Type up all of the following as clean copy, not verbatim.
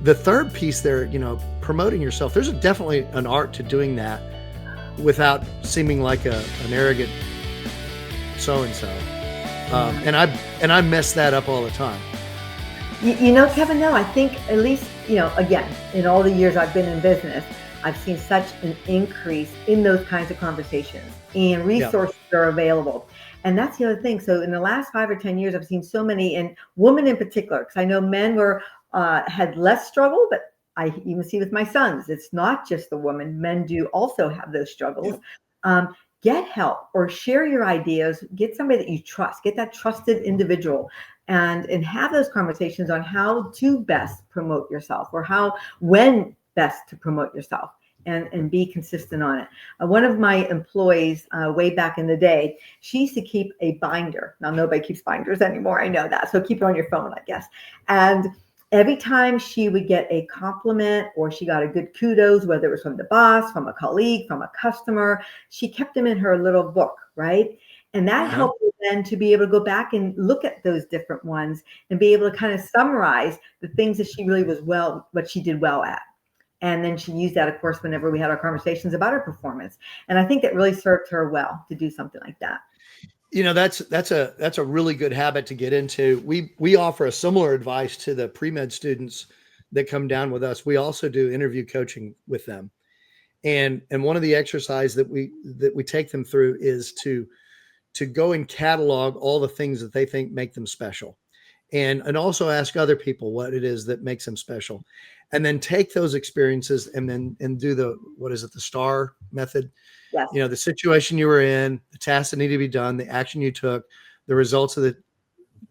the third piece there, promoting yourself, there's definitely an art to doing that without seeming like an arrogant so-and-so. And I mess that up all the time. Kevin, no, I think at least, again, in all the years I've been in business, I've seen such an increase in those kinds of conversations, and resources are available. And that's the other thing. So in the last 5 or 10 years, I've seen so many, and women in particular, because I know men had less struggle, but I even see with my sons, it's not just the woman. Men do also have those struggles. Get help or share your ideas. Get somebody that you trust. Get that trusted individual, and have those conversations on how to best promote yourself, or when best to promote yourself, and be consistent on it. One of my employees way back in the day, she used to keep a binder. Now, nobody keeps binders anymore. I know that. So keep it on your phone, I guess. And every time she would get a compliment or she got a good kudos, whether it was from the boss, from a colleague, from a customer, she kept them in her little book, right? And that helped her then to be able to go back and look at those different ones and be able to kind of summarize the things that she really what she did well at. And then she used that, of course, whenever we had our conversations about her performance. And I think that really served her well to do something like that. That's a really good habit to get into. We offer a similar advice to the pre-med students that come down with us. We also do interview coaching with them. And one of the exercises that we take them through is to go and catalog all the things that they think make them special. And also ask other people what it is that makes them special. And then take those experiences and do the STAR method. Yes. The situation you were in, the tasks that need to be done, the action you took, the results of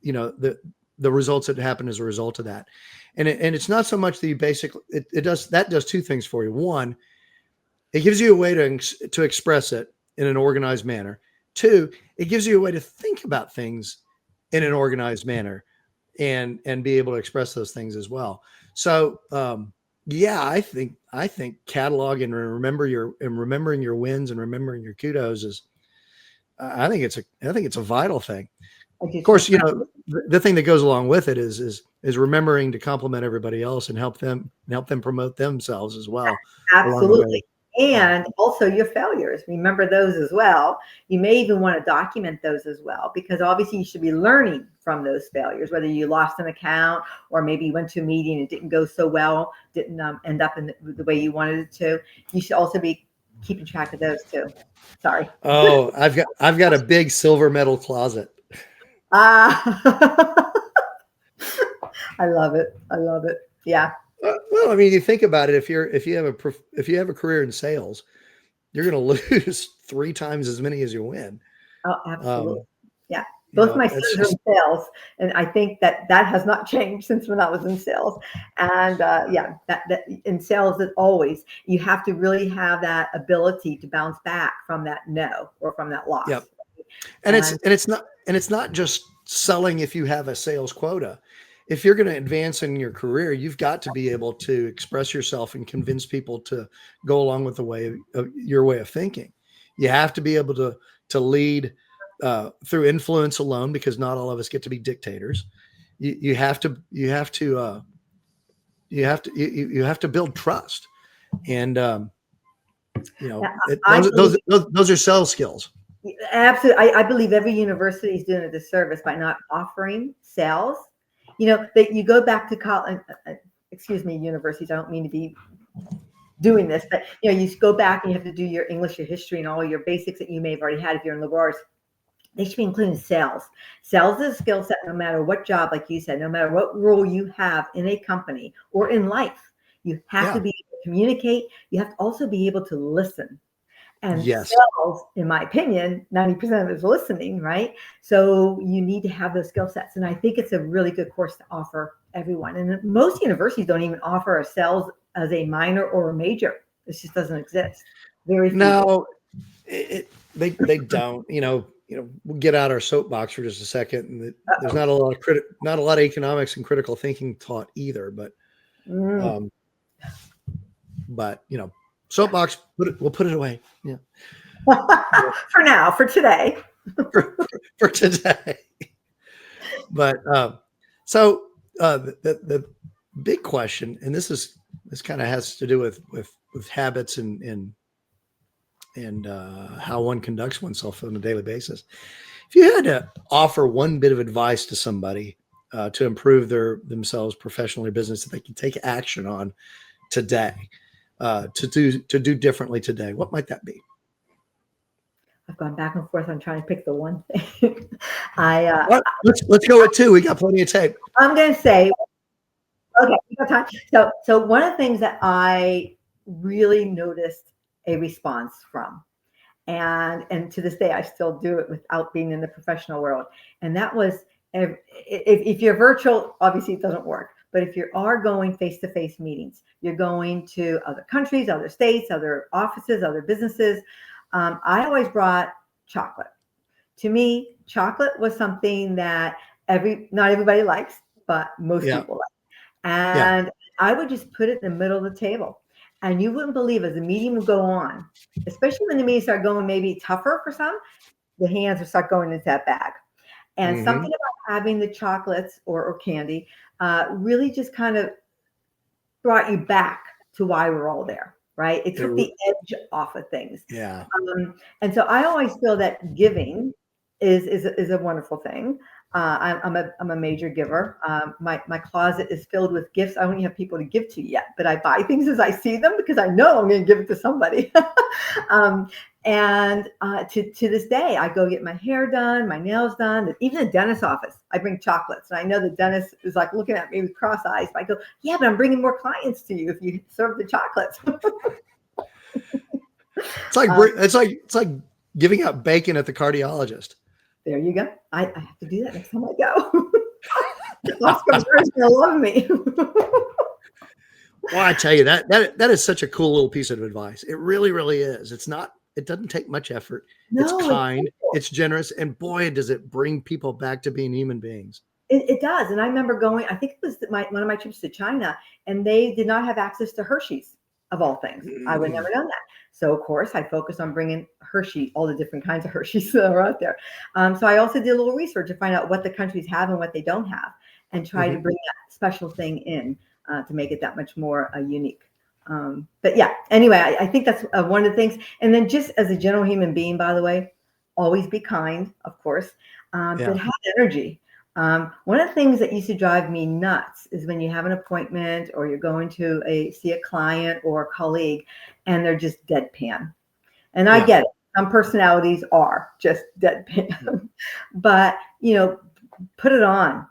the results that happened as a result of that. And it's not so much that you basically, it does two things for you. One, it gives you a way to express it in an organized manner. Two, it gives you a way to think about things in an organized manner and be able to express those things as well. So, I think cataloging and remembering your wins and remembering your kudos is, I think it's a vital thing. Of course, the thing that goes along with it is remembering to compliment everybody else and help them promote themselves as well. Absolutely. And also your failures. Remember those as well. You may even want to document those as well, because obviously you should be learning from those failures, whether you lost an account or maybe you went to a meeting and it didn't go so well, didn't end up in the way you wanted it to. You should also be keeping track of those too. Sorry. Oh, I've got a big silver medal closet. I love it. Yeah. Well, I mean, you think about it. If you have a career in sales, you're going to lose 3 times as many as you win. Oh, absolutely. Yeah. Both my sons are in sales, and I think that has not changed since when I was in sales. And that in sales, that always you have to really have that ability to bounce back from that no or from that loss. Yep. And it's not just selling if you have a sales quota. If you're going to advance in your career, you've got to be able to express yourself and convince people to go along with your way of thinking. You have to be able to lead through influence alone, because not all of us get to be dictators. You have to build trust, and those are sales skills. Absolutely. I believe every university is doing a disservice by not offering sales. That you go back to college, excuse me, universities, I don't mean to be doing this, but you go back and you have to do your English, your history, and all your basics that you may have already had if you're in liberal arts. They should be including sales. Sales is a skill set no matter what job, like you said, no matter what role you have in a company or in life. You have to be able to communicate. You have to also be able to listen. And sales, in my opinion, 90% of it is listening, right? So you need to have those skill sets. And I think it's a really good course to offer everyone. And most universities don't even offer a sales as a minor or a major. This just doesn't exist. Very few. No, they don't. We'll get out our soapbox for just a second. And there's not a lot of economics and critical thinking taught either. But, soapbox, we'll put it away. Yeah. For now, for today. for today. But the big question, and this kind of has to do with habits and how one conducts oneself on a daily basis. If you had to offer one bit of advice to somebody to improve themselves professionally or business that they can take action on today, to do differently today, what might that be? I've gone back and forth on trying to pick the one thing. I Let's go with two. We got plenty of tape. I'm going to say, okay, we got time. So one of the things that I really noticed a response from, and to this day I still do it without being in the professional world, and that was if you're virtual, obviously it doesn't work. But if you are going face-to-face meetings, you're going to other countries, other states, other offices, other businesses. I always brought chocolate. To me, chocolate was something that not everybody likes, but most people like. And I would just put it in the middle of the table. And you wouldn't believe, as the meeting would go on, especially when the meetings start going maybe tougher for some, the hands would start going into that bag. And something about having the chocolates or candy really just kind of brought you back to why we're all there, right? It took the edge off of things. Yeah. And so I always feel that giving is a wonderful thing. I'm a major giver. My closet is filled with gifts. I don't have people to give to yet, but I buy things as I see them because I know I'm going to give it to somebody. And to this day, I go get my hair done, my nails done, even the dentist's office. I bring chocolates, and I know the dentist is like looking at me with cross eyes. But I go, yeah, but I'm bringing more clients to you if you serve the chocolates. It's like giving out bacon at the cardiologist. There you go. I have to do that next time I go. Oscar's going to love me. Well, I tell you, that is such a cool little piece of advice. It really, really is. It doesn't take much effort. No, it's kind, it's generous, and boy, does it bring people back to being human beings. It does. And I remember going, I think it was one of my trips to China, and they did not have access to Hershey's, of all things. I would never done that. So, of course, I focused on bringing Hershey, all the different kinds of Hershey's that are out there. So I also did a little research to find out what the countries have and what they don't have, and try to bring that special thing in to make it that much more unique. But yeah, anyway, I think that's one of the things. And then just as a general human being, by the way, always be kind, of course, but have energy. One of the things that used to drive me nuts is when you have an appointment or you're going to see a client or a colleague and they're just deadpan. And I get it. Some personalities are just deadpan, but put it on.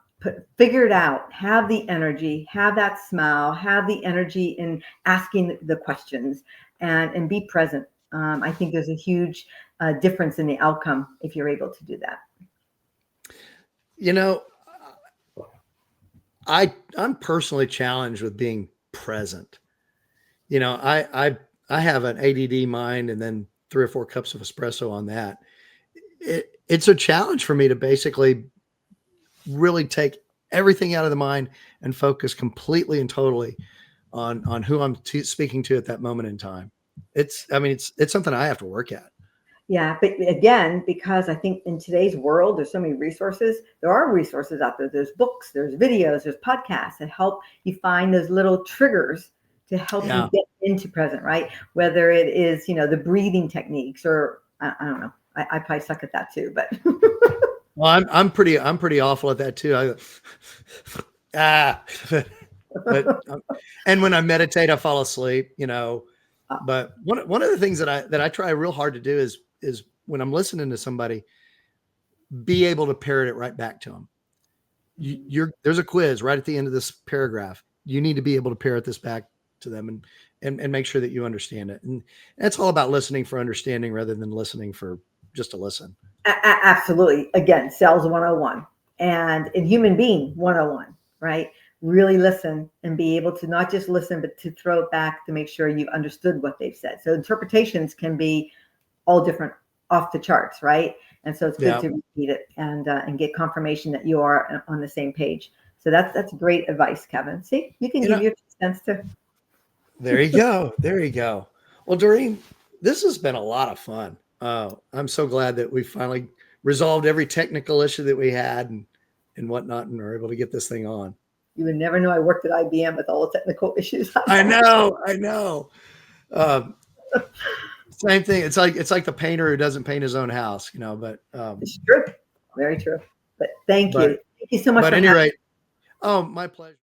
Figure it out, have the energy, have that smile, have the energy in asking the questions, and be present. I think there's a huge difference in the outcome if you're able to do that. I'm personally challenged with being present. I have an ADD mind and then 3 or 4 cups of espresso on that. It's a challenge for me to basically really take everything out of the mind and focus completely and totally on who I'm speaking to at that moment in time. It's something I have to work at. Yeah. But again, because I think in today's world, there's so many resources. There are resources out there. There's books, there's videos, there's podcasts that help you find those little triggers to help you get into present, right? Whether it is, the breathing techniques or I don't know. I probably suck at that too, but well, I'm pretty awful at that too. But and when I meditate, I fall asleep, But one of the things that I try real hard to do is when I'm listening to somebody, be able to parrot it right back to them. There's a quiz right at the end of this paragraph. You need to be able to parrot this back to them and make sure that you understand it. And that's all about listening for understanding rather than listening for just to listen. Absolutely. Again, sales 101 and in human being 101, right? Really listen and be able to not just listen, but to throw it back to make sure you've understood what they've said. So interpretations can be all different, off the charts, right? And so it's good to repeat it and get confirmation that you are on the same page. So that's great advice, Kevin. See, you can give your 2 cents too. There you go. There you go. Well, Doreen, this has been a lot of fun. I'm so glad that we finally resolved every technical issue that we had and whatnot and are able to get this thing on. You would never know I worked at IBM with all the technical issues. I know. Um, Same thing. It's like the painter who doesn't paint his own house, but It's true. Very true. But thank you. but Thank you so much but for at any having me. rate, oh, my pleasure.